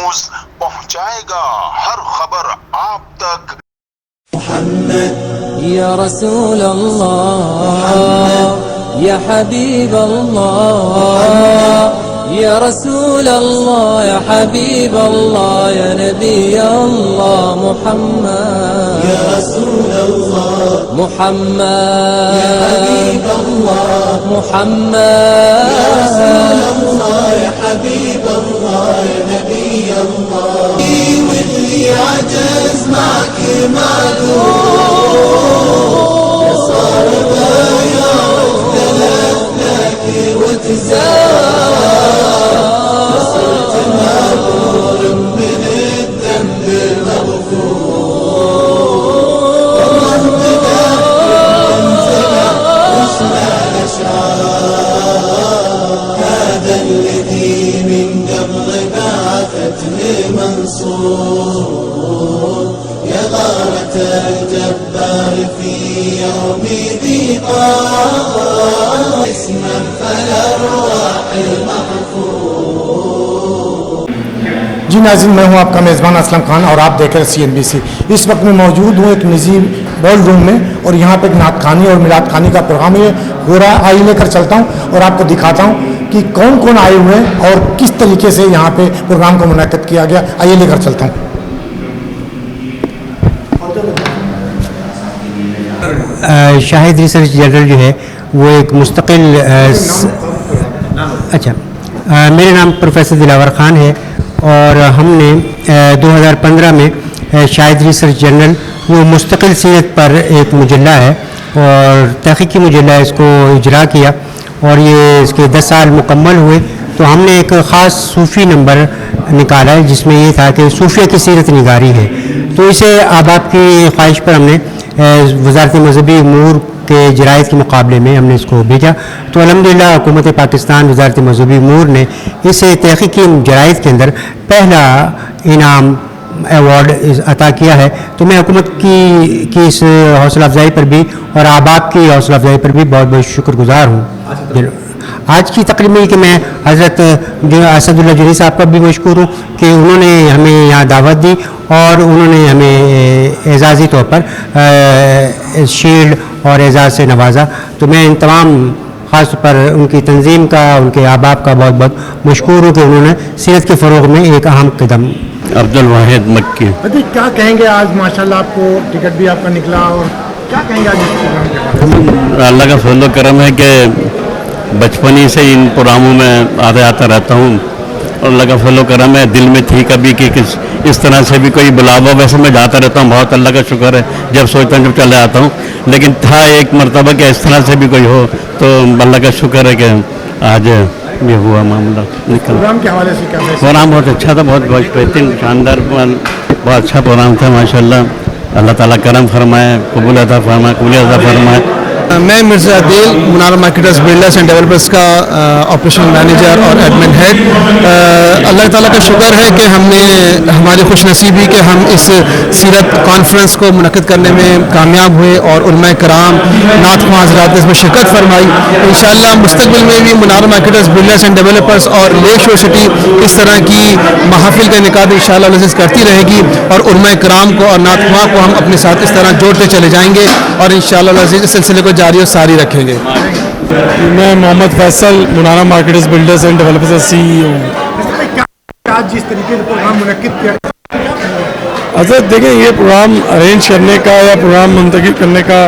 News پہنچائے گا ہر خبر آپ تک. محمد یا رسول اللہ یا حبیب اللہ یا رسول اللہ یا حبیب اللہ یا نبی اللہ محمد یا رسول اللہ محمد یا حبیب اللہ محمد یا رسول اللہ یا حبیب اللہ یا نبی اللہ واللي عجز معك معلوم يا صار ضايع اختلفناك وتزال صرت معبور من الذنب مغفور الله مداك وانزلع واسمع الاشعار هذا الذي من قبل بعثتني منصور يا غارة الجبار في يوم ضيقان اسما فالأرواح المحفور. جی ناظرین، میں ہوں آپ کا میزبان اسلم خان اور آپ دیکھ رہے CNBC. اس وقت میں موجود ہوں ایک نظیر بال روم میں اور یہاں پہ ایک نعت خوانی اور میلاد خوانی کا پروگرام یہ ہو رہا ہے. آئیے لے کر چلتا ہوں اور آپ کو دکھاتا ہوں کہ کون کون آئے ہوئے ہیں اور کس طریقے سے یہاں پہ پروگرام کو منعقد کیا گیا. آئیے لے کر چلتا ہوں. شاہد ریسرچ جنرل جو ہے وہ ایک مستقل اچھا میرا نام پروفیسر دلاور خان ہے اور ہم نے 2015 میں شاہد ریسرچ جنرل وہ مستقل سیرت پر ایک مجلہ ہے اور تحقیقی مجلہ اس کو اجرا کیا اور یہ اس کے 10 سال مکمل ہوئے. تو ہم نے ایک خاص صوفی نمبر نکالا ہے جس میں یہ تھا کہ صوفیہ کی سیرت نگاری ہے. تو اسے آپ کی خواہش پر ہم نے وزارت مذہبی امور کے جرائد کے مقابلے میں ہم نے اس کو بھیجا. تو الحمدللہ حکومت پاکستان وزارت مذہبی امور نے اس تحقیقی جرائد کے اندر پہلا انعام ایوارڈ عطا کیا ہے. تو میں حکومت کی اس حوصلہ افزائی پر بھی اور احباب کی حوصلہ افزائی پر بھی بہت بہت شکر گزار ہوں. آج کی تقریب میں کہ میں حضرت اسد اللہ جنید صاحب کا بھی مشکور ہوں کہ انہوں نے ہمیں یہاں دعوت دی اور انہوں نے ہمیں اعزازی طور پر شیلڈ اور اعزاز سے نوازا. تو میں ان تمام خاص طور پر ان کی تنظیم کا ان کے احباب کا بہت بہت مشکور ہوں کہ انہوں نے سیرت کے فروغ میں ایک اہم قدم. عبد الواحد مکی. کیا کہیں گے آج ماشاءاللہ آپ کو ٹکٹ بھی آپ کا نکلا اور کیا کہیں گے آج اس پروگرام کے بارے؟ اللہ کا فضل و کرم ہے کہ بچپن ہی سے ان پروگراموں میں آتا رہتا ہوں اور اللہ کا فضل و کرم ہے. دل میں تھی کبھی کہ اس طرح سے بھی کوئی بلاوا، ویسے میں جاتا رہتا ہوں، بہت اللہ کا شکر ہے. جب سوچتا ہوں جب چلے آتا ہوں، لیکن تھا ایک مرتبہ کہ اس طرح سے بھی کوئی ہو تو اللہ کا شکر ہے کہ آج یہ ہوا معاملہ نکل. پروگرام کے حوالے سے کیا پروگرام بہت اچھا تھا، بہت بہترین شاندار، بہت اچھا پروگرام تھا ماشاءاللہ. اللہ تعالیٰ کرم فرمائے، قبول عطا فرمائے، قبولیت عطا فرمائے. میں مرزا عدیل منارہ مارکیٹرز بلڈرز اینڈ ڈیولپرز کا آپریشن مینیجر اور ایڈمن ہیڈ. اللہ تعالیٰ کا شکر ہے کہ ہم نے ہماری خوش نصیبی کہ ہم اس سیرت کانفرنس کو منعقد کرنے میں کامیاب ہوئے اور علماء کرام نعت خواں حضرات نے اس میں شرکت فرمائی. انشاءاللہ مستقبل میں بھی منارہ مارکیٹرز بلڈرز اینڈ ڈیولپرز اور لیک شور سٹی اس طرح کی محافل کا انعقاد انشاءاللہ لذیذ کرتی رہے گی اور علماء کرام کو اور نعت خواں کو ہم اپنے ساتھ اس طرح جوڑتے چلے جائیں گے اور انشاءاللہ لذیذ اس سلسلے کو جاری و ساری رکھیں گے. میں Muhammad Faisal Minara marketers builders and developers کا CEO ہوں. آج جس طریقے سے پروگرام منعقد کیا حضرت دیکھیں، یہ پروگرام ارینج کرنے کا یا پروگرام منتخب کرنے کا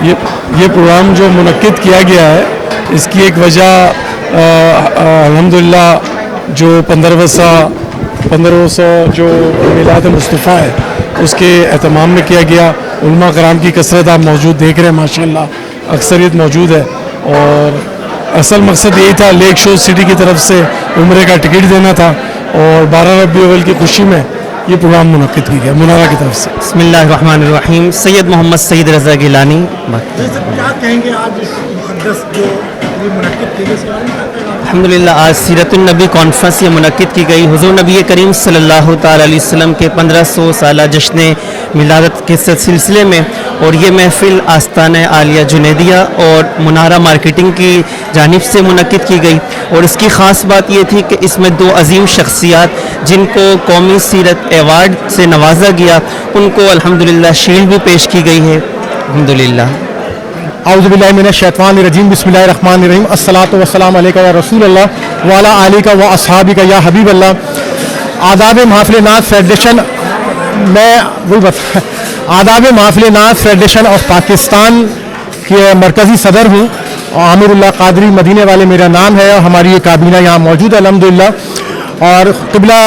یہ پروگرام جو منعقد کیا گیا ہے اس کی ایک وجہ الحمدللہ جو 1500 جو میلاد مصطفیٰ ہے اس کے اہتمام میں کیا گیا. علماء کرام کی کثرت آپ موجود دیکھ رہے ہیں، ماشاءاللہ اکثریت موجود ہے اور اصل مقصد یہی تھا لیک شور سٹی کی طرف سے عمرے کا ٹکٹ دینا تھا اور 12 ربیع الاول کی خوشی میں یہ پروگرام منعقد کیا گیا منارہ کی طرف سے. بسم اللہ الرحمن الرحیم. سید محمد سعید رضا گیلانی. کیا کہیں گے آج اس مقدس جو یہ منعقد کی گئی؟ الحمدللہ آج سیرت النبی کانفرنس یہ منعقد کی گئی. حضور نبی کریم صلی اللہ تعالی علیہ وسلم کے 1500 سالہ جشن मिलादत के सिलसिले में, और ये महफ़िल आस्ताना आलिया जुनैदिया और मुनारा मार्केटिंग की जानिब से मुनक़िद की गई। और इसकी ख़ास बात ये थी कि इसमें 2 अजीम शख्सियात जिनको कौमी सीरत एवार्ड से नवाजा गया, उनको अल्हम्दुलिल्लाह शील्ड भी पेश की गई है। अल्हम्दुलिल्लाह। औज़ुबिल्लाहि मिनश्शैतानिर्रजीम बिस्मिल्लाहिर्रहमानिर्रहीम अस्सलातु वस्सलामु अलैका या रसूलल्लाह व अला आलिका व अस्हाबिका या हबीबल्लाह। आदाब महफ़िल नाज़ फेडरेशन, मैं वही बता आदाब महफ़िल नाज़ फेडरेशन ऑफ पाकिस्तान के मरकज़ी सदर हूँ। आमिरुल्लाह कादरी मदीने वाले मेरा नाम है और हमारी ये काबीना यहाँ मौजूद है अल्हम्दुलिल्लाह। और क़िबला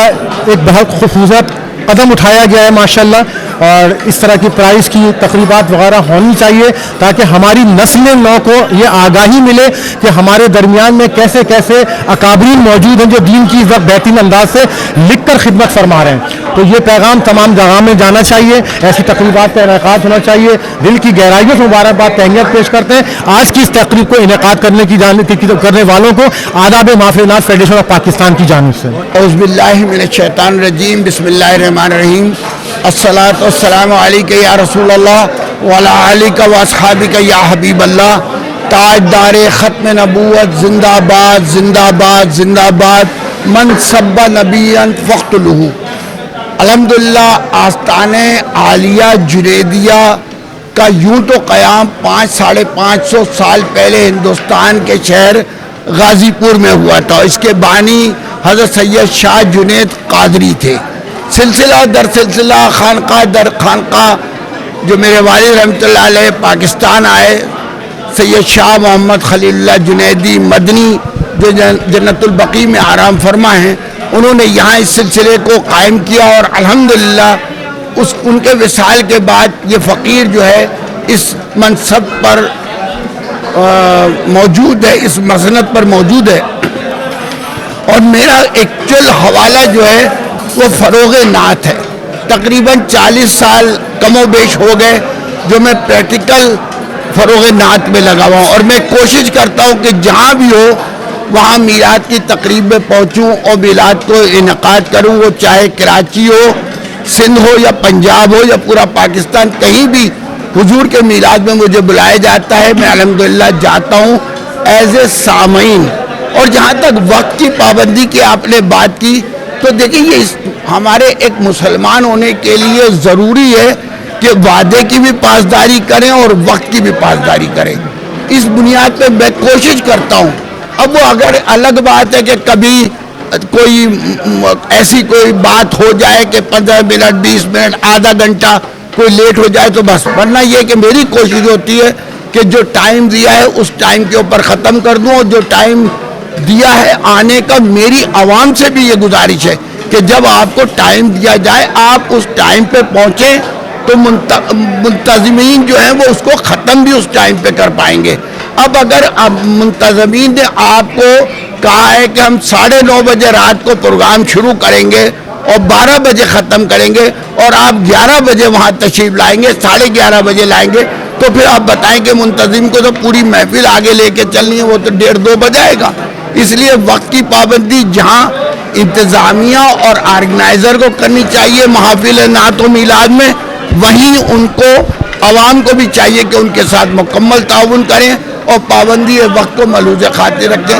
एक बहुत खूबसूरत कदम उठाया गया है माशाल्लाह, और इस तरह की प्राइज़ की तकरीबात वगैरह होनी चाहिए ताकि हमारी नस्ल नौ को ये आगाही मिले कि हमारे दरमियान में कैसे कैसे अकाबरीन मौजूद हैं जो दीन की इज़्ज़त बेहतरीन अंदाज से लिख कर खिदमत फरमा रहे हैं। तो ये पैगाम तमाम जगह में जाना चाहिए, ऐसी तकरीबात का इनेकाद होना चाहिए। दिल की गहराइयों से मुबारकबाद तहनीत पेश करते हैं आज की इस तकरीब को इनेकाद करने वालों को आदाब महफ़िल नाज़ फेडरेशन ऑफ पाकिस्तान की जानिब से। औज़ुबिल्लाहि मिनश्शैतानिर्रजीम बिस्मिल्लाहिर्रहमानिर्रहीम अस्सलातु वस्सलामु अलैका या रसूलल्लाह व अला आलिका व अस्हाबिका या हबीबल्लाह। ताजदार ख़त्म नबूवत जिंदाबाद जिंदाबाद जिंदाबाद, मन सब्बा नबियन फ़क़्तुलहू। अल्हम्दुलिल्लाह आस्ताने आलिया जुनैदिया का यूँ तो क़याम 500-550 साल पहले हिंदुस्तान के शहर गाज़ीपुर में हुआ था। इसके बानी हज़रत सैयद शाह जुनैद कादरी थे। सिलसिला दर सिलसिला, खानका दर खानका, जो मेरे वालिद रहमतुल्लाह अलैह पाकिस्तान आए, सैयद शाह मोहम्मद खलीलुल्लाह जुनैदी मदनी जो जन्नतुल बकी में आराम फरमा हैं, उन्होंने यहाँ इस सिलसिले को कायम किया। और अल्हम्दुलिल्लाह उनके विसाल के बाद ये फ़कीर जो है इस मनसब पर मौजूद है, इस मसनद पर मौजूद है। और मेरा एक्चुअल हवाला जो है वो फ़रोग़ नात है। तकरीबन 40 साल कमो बेश हो गए जो मैं प्रैक्टिकल फ़रोग़ नात में लगा हुआ हूँ, और मैं कोशिश करता हूँ कि जहाँ भी हो वहाँ मीलाद की तकरीब में पहुँचूँ और मीलाद को इनकाद करूँ। वो चाहे कराची हो, सिंध हो या पंजाब हो या पूरा पाकिस्तान, कहीं भी हुजूर के मीलाद में मुझे बुलाया जाता है। मैं अल्हम्दुलिल्लाह जाता हूँ एज़ ए सामीन। और जहाँ तक वक्त की पाबंदी की आपने बात की, तो देखिए ये हमारे एक मुसलमान होने के लिए ज़रूरी है कि वादे की भी पासदारी करें और वक्त की भी पासदारी करें। इस बुनियाद पे मैं कोशिश करता हूँ। अब वो अगर अलग बात है कि कभी कोई ऐसी कोई बात हो जाए कि 15 मिनट 20 मिनट आधा घंटा कोई लेट हो जाए तो बस, वरना ये कि मेरी कोशिश होती है कि जो टाइम दिया है उस टाइम के ऊपर ख़त्म कर दूँ। और जो टाइम दिया है आने का, मेरी आवाम से भी ये गुजारिश है कि जब आपको टाइम दिया जाए आप उस टाइम पे पहुँचें, तो मुंतज़मीन जो हैं वो उसको ख़त्म भी उस टाइम पे कर पाएंगे। अब अगर मुंतज़मीन ने आपको कहा है कि हम 9:30 बजे रात को प्रोग्राम शुरू करेंगे और 12 बजे ख़त्म करेंगे, और आप 11 बजे वहाँ तशरीफ़ लाएंगे, 11:30 बजे लाएंगे, तो फिर आप बताएं कि मुंतज़िम को तो पूरी महफिल आगे लेके चलनी है, वो तो 1:30-2 बजाएगा। इसलिए वक्त की पाबंदी जहाँ इंतज़ामिया और ऑर्गेनाइज़र को करनी चाहिए महफिल नात व मीलाद में, वहीं उनको आवाम को भी चाहिए कि उनके साथ मुकम्मल ताउन करें और पाबंदी वक्त को मलूज़ खातिर रखें।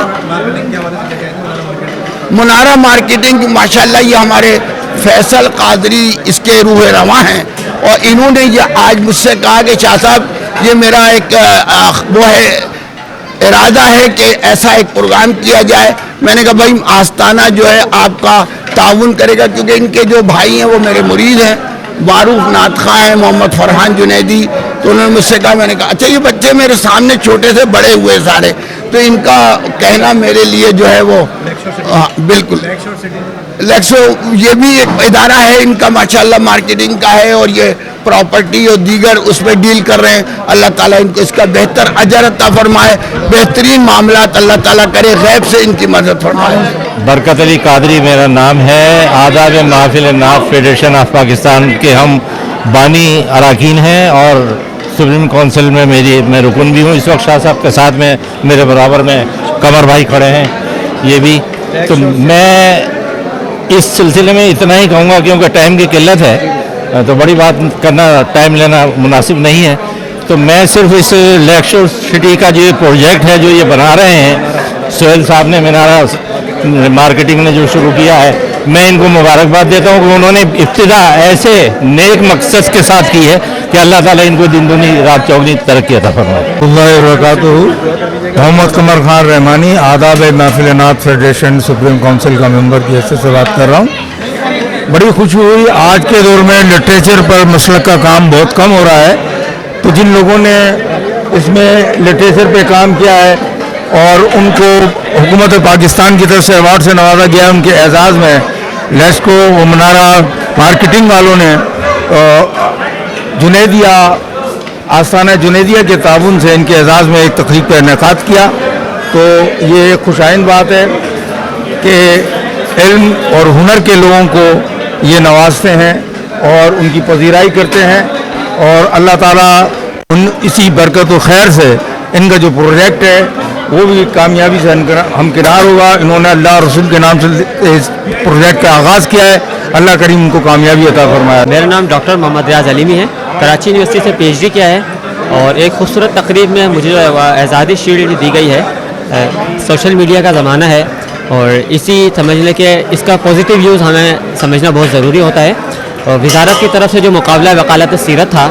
मुनारा मार्केटिंग माशाल्लाह ये हमारे फैसल कादरी इसके रूह रवां हैं, और इन्होंने ये आज मुझसे कहा कि शाह साहब ये मेरा एक वो है इरादा है कि ऐसा एक प्रोग्राम किया जाए। मैंने कहा भाई आस्ताना जो है आपका ताउन करेगा, क्योंकि इनके जो भाई हैं वो मेरे मुरीद हैं, मारूफ नात खां हैं, मोहम्मद फरहान जुनैदी। तो उन्होंने मुझसे कहा, मैंने कहा अच्छा ये बच्चे मेरे सामने छोटे से बड़े हुए सारे, तो इनका कहना मेरे लिए जो है वो बिल्कुल लेक्सो ये भी एक इदारा है इनका माशाल्लाह मार्केटिंग का है, और ये प्रॉपर्टी और दीगर उसमें डील कर रहे हैं। अल्लाह ताला इनको इसका बेहतर अजर अता फरमाए, बेहतरीन मामलात अल्लाह ताला करे, गैब से इनकी मदद फरमाए। बरकत अली कादरी मेरा नाम है। आदाब महफिल नात फेडरेशन ऑफ पाकिस्तान के हम बानी अरकान हैं और सुप्रीम काउंसिल में मैं रुकन भी हूँ। इस वक्त शाह साहब के साथ में मेरे बराबर में कमर भाई खड़े हैं, ये भी। तो मैं इस सिलसिले में इतना ही कहूँगा, क्योंकि टाइम की किल्लत है, तो बड़ी बात करना, टाइम लेना मुनासिब नहीं है। तो मैं सिर्फ इस लेक्चर सिटी का जो प्रोजेक्ट है जो ये बना रहे हैं सोहेल साहब ने, मीनारा मार्केटिंग ने जो शुरू किया है, मैं इनको मुबारकबाद देता हूँ कि उन्होंने इब्तिदा ऐसे नेक मकसद के साथ की है कि अल्लाह ताला इनको दिन दुनी रात चौगनी तरक्की अता फरमाए। मोहम्मद कमर खान रहमानी, आदाब महफिल नात फेडरेशन सुप्रीम काउंसिल का मेंबर की हैसियत से बात कर रहा हूँ। बड़ी खुशी हुई, आज के दौर में लिटरेचर पर मसलक का काम बहुत कम हो रहा है, तो जिन लोगों ने इसमें लिटरेचर पे काम किया है और उनको हुकूमत पाकिस्तान की तरफ से अवार्ड से नवाजा गया, उनके एजाज़ में लेस्को व मनारा मार्केटिंग वालों ने जुनेदिया आस्थाना जुनेदिया के ताउन से इनके एजाज़ में एक तकरीब का इनेकाद किया। तो ये एक खुशाइंद बात है कि इल्म और हुनर के लोगों को ये नवाजते हैं और उनकी पजीराई करते हैं, और अल्लाह ताला इसी बरकत व खैर से इनका जो प्रोजेक्ट है वो भी कामयाबी से हमकिनार होगा। इन्होंने अल्लाह रसूल के नाम से इस प्रोजेक्ट का आगाज़ किया है, अल्लाह करीम उनको कामयाबी अता फरमाया। मेरा नाम डॉक्टर मोहम्मद रियाज अलीमी है, कराची यूनिवर्सिटी से PhD किया है, और एक खूबसूरत तकरीब में मुझे एजाज़ी शील्ड दी गई है। सोशल मीडिया का ज़माना है और इसी समझने के इसका पॉजिटिव यूज़ हमें समझना बहुत ज़रूरी होता है। और वजारत की तरफ से जो मुकाबला वकालत सीरत था,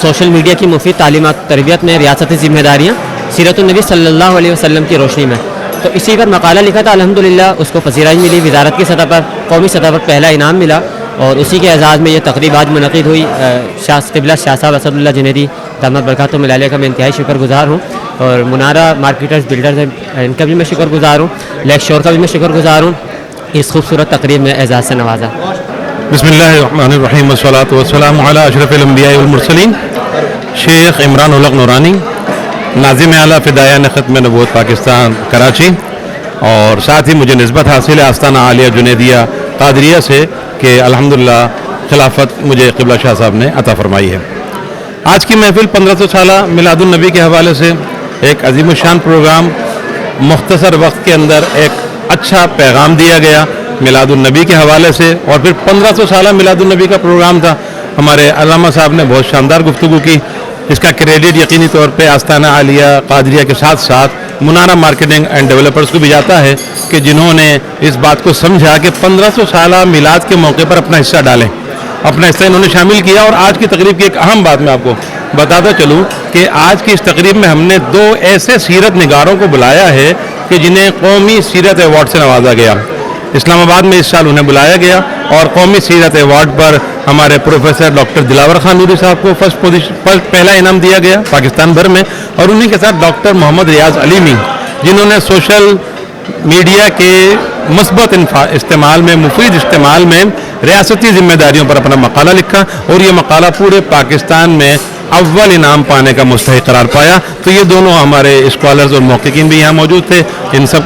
सोशल मीडिया की मुफीद तालीमात तरबियत में रियासती ज़िम्मेदारियाँ सीरतुन्नबी सल्लल्लाहु अलैहि वसल्लम की रोशनी में, तो इसी पर मकाला लिखा था। अल्हम्दुलिल्लाह उसको पसीराई मिली, वजारत की सतह पर, कौमी सतह पर पहला इनाम मिला, और उसी के एजाज़ में ये तकरीब आज मुनक़िद हुई। क़िबला शाह साहब असदुल्लाह जुनैदी दामद बरकातुहुम अलैह का मैं इंतहाई शुक्रगुज़ार हूँ, और मुनारा मार्केटर्स बिल्डर्स हैं इनका भी मैं शुक्रगुज़ार हूँ, लेक शोर का भी मैं शुक्रगुज़ार हूँ, इस खूबसूरत तकरीब में एजाज़ से नवाजा। बिस्मिल्लाहिर्रहमानिर्रहीम वस्सलातु वस्सलामु अला अशरफिल अंबिया वल मुरसलीन शेख इमरान उल हक नूरानी, नाज़िम आला फ़िदायान ख़त्म नबूवत पाकिस्तान कराची, और साथ ही मुझे निस्बत हासिल है आस्ताना आलिया जुनैदिया कादरिया से कि अल्हम्दुलिल्लाह खिलाफत मुझे क़िबला शाह साहब ने अता फ़रमाई है। आज की महफ़िल 1500 साला मिलादुन नबी के हवाले से एक अजीम शान प्रोग्राम, मुख्तसर वक्त के अंदर एक अच्छा पैगाम दिया गया मिलादुन नबी के हवाले से, और फिर 1500 साला मिलादुन नबी का प्रोग्राम था। हमारे अल्लामा साहब ने बहुत शानदार गुफ्तगू की, इसका क्रेडिट यकीनी तौर पे आस्ताना आलिया कादरिया के साथ साथ मुनारा मार्केटिंग एंड डेवलपर्स को भी जाता है कि जिन्होंने इस बात को समझा कि 1500 साला मिलाद के मौके पर अपना हिस्सा डालें, अपना हिस्सा इन्होंने शामिल किया। और आज की तकरीब की एक अहम बात मैं आपको बताता चलूँ कि आज की इस तकरीब में हमने 2 ऐसे सीरत निगारों को बुलाया है कि जिन्हें कौमी सीरत अवार्ड से नवाजा गया। इस्लामाबाद में इस साल उन्हें बुलाया गया, और कौमी सीरत अवार्ड पर हमारे प्रोफेसर डॉक्टर दिलावर खान नूरी साहब को फर्स्ट पहला इनाम दिया गया पाकिस्तान भर में, और उन्हीं के साथ डॉक्टर मोहम्मद रियाज अलीमी, जिन्होंने सोशल मीडिया के मुस्बत इस्तेमाल में, मुफीद इस्तेमाल में रियासती जिम्मेदारियों पर अपना मकाला लिखा, और ये मकाला पूरे पाकिस्तान में अव्वल इनाम पाने का मुस्तहिक करार पाया। तो ये दोनों हमारे स्कॉलर्स और मौक़िक़ीन भी यहाँ मौजूद थे,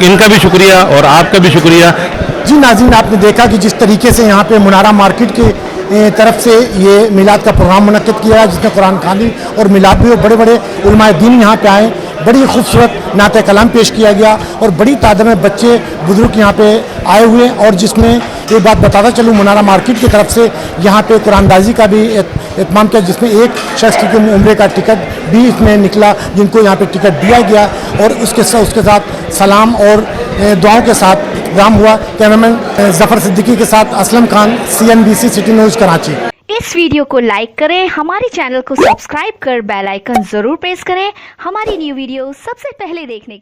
इनका भी शुक्रिया और आपका भी शुक्रिया। जी नाज़रीन, आपने देखा कि जिस तरीके से यहाँ पे मुनारा मार्केट के तरफ से ये मिलाद का प्रोग्राम मुनक़्क़िद किया है, जिसमें कुरान खानी और मिलाद भी, बड़े बड़े उलमाए दीन यहाँ पे आए, बड़ी खूबसूरत नात कलाम पेश किया गया, और बड़ी तादाद में बच्चे बुजुर्ग यहाँ पे आए हुए, और जिसमें एक बात बताता चलूँ, मुनारा मार्केट की तरफ से यहाँ पे कुरानदाजी का भी एहतमाम किया, जिसमें एक शख्स की उम्रे का टिकट भी इसमें निकला, जिनको यहाँ पे टिकट दिया गया, और उसके साथ सलाम और दुआओं के साथ प्रोग्राम हुआ। कैमरामैन जफर सिद्दीकी के साथ Aslam Khan, CNBC city news Karachi. इस वीडियो को लाइक करें, हमारे चैनल को सब्सक्राइब कर बेल आइकन जरूर प्रेस करें हमारी न्यू वीडियो सबसे पहले देखने के लिए।